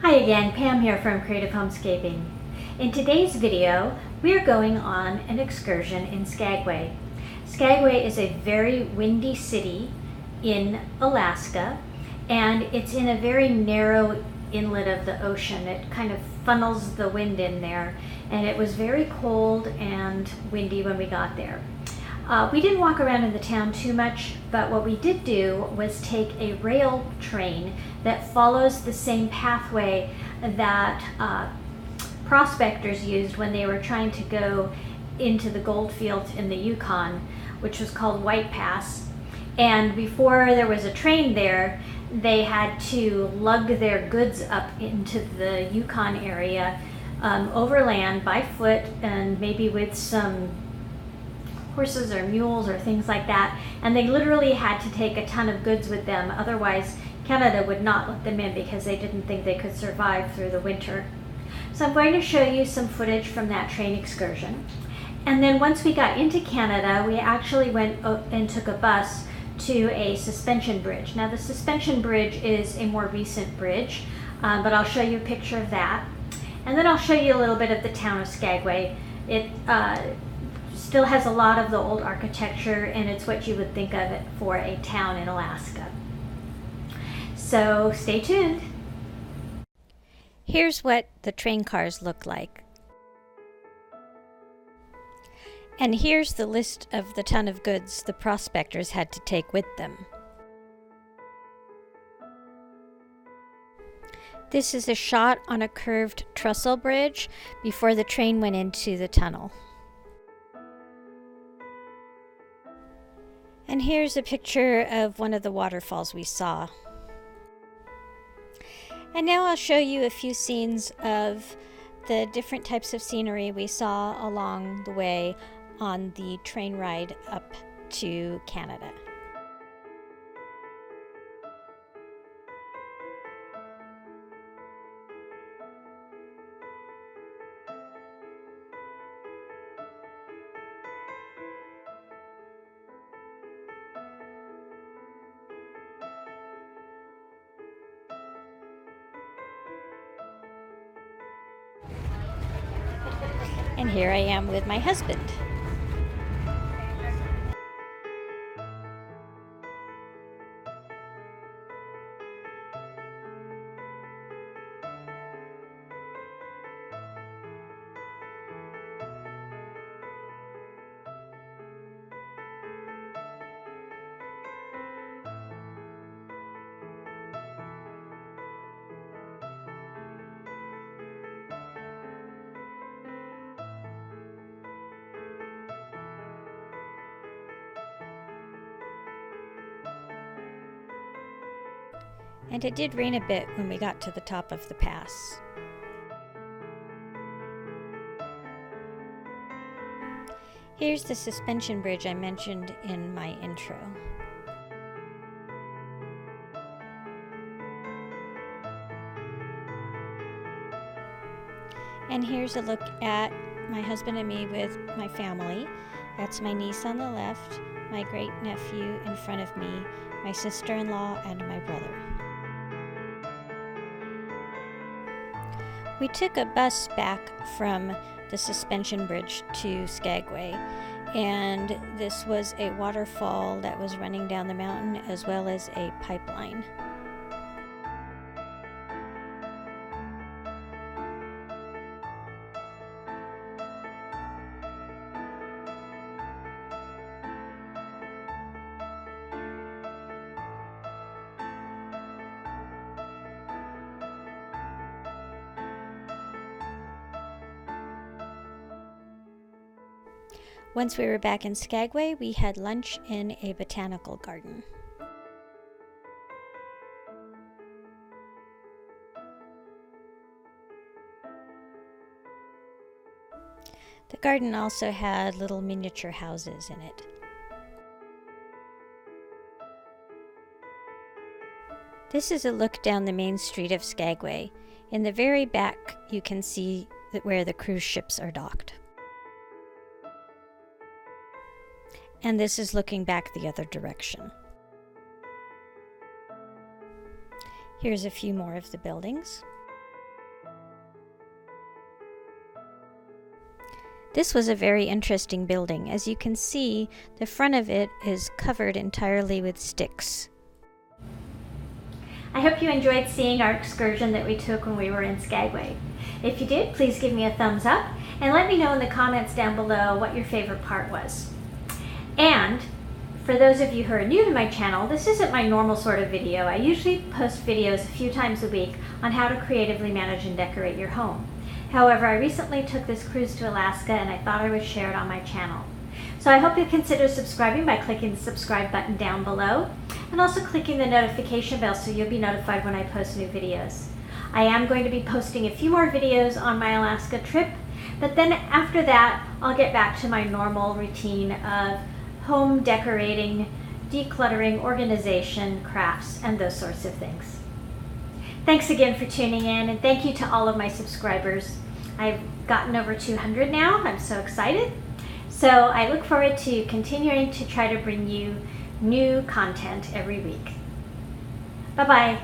Hi again, Pam here from Creative Homescaping. In today's video, we are going on an excursion in Skagway. Skagway is a very windy city in Alaska, and it's in a very narrow inlet of the ocean. It kind of funnels the wind in there, and it was very cold and windy when we got there. We didn't walk around in the town too much, but what we did do was take a rail train that follows the same pathway that prospectors used when they were trying to go into the gold fields in the Yukon, which was called White Pass. And before there was a train there, they had to lug their goods up into the Yukon area overland by foot, and maybe with some horses or mules or things like that, and they literally had to take a ton of goods with them, otherwise Canada would not let them in because they didn't think they could survive through the winter. So I'm going to show you some footage from that train excursion, and then once we got into Canada, we actually went and took a bus to a suspension bridge. Now the suspension bridge is a more recent bridge, but I'll show you a picture of that, and then I'll show you a little bit of the town of Skagway. It still has a lot of the old architecture, and it's what you would think of it for a town in Alaska. So stay tuned. Here's what the train cars look like. And here's the list of the ton of goods the prospectors had to take with them. This is a shot on a curved trestle bridge before the train went into the tunnel. And here's a picture of one of the waterfalls we saw. And now I'll show you a few scenes of the different types of scenery we saw along the way on the train ride up to Canada. And here I am with my husband. And it did rain a bit when we got to the top of the pass. Here's the suspension bridge I mentioned in my intro. And here's a look at my husband and me with my family. That's my niece on the left, my great nephew in front of me, my sister-in-law, and my brother. We took a bus back from the suspension bridge to Skagway, and this was a waterfall that was running down the mountain as well as a pipeline. Once we were back in Skagway, we had lunch in a botanical garden. The garden also had little miniature houses in it. This is a look down the main street of Skagway. In the very back, you can see where the cruise ships are docked. And this is looking back the other direction. Here's a few more of the buildings. This was a very interesting building. As you can see, the front of it is covered entirely with sticks. I hope you enjoyed seeing our excursion that we took when we were in Skagway. If you did, please give me a thumbs up and let me know in the comments down below what your favorite part was. And for those of you who are new to my channel, this isn't my normal sort of video. I usually post videos a few times a week on how to creatively manage and decorate your home. However, I recently took this cruise to Alaska and I thought I would share it on my channel. So I hope you consider subscribing by clicking the subscribe button down below and also clicking the notification bell so you'll be notified when I post new videos. I am going to be posting a few more videos on my Alaska trip, but then after that, I'll get back to my normal routine of home decorating, decluttering, organization, crafts, and those sorts of things. Thanks again for tuning in, and thank you to all of my subscribers. I've gotten over 200 now. I'm so excited. So I look forward to continuing to try to bring you new content every week. Bye-bye.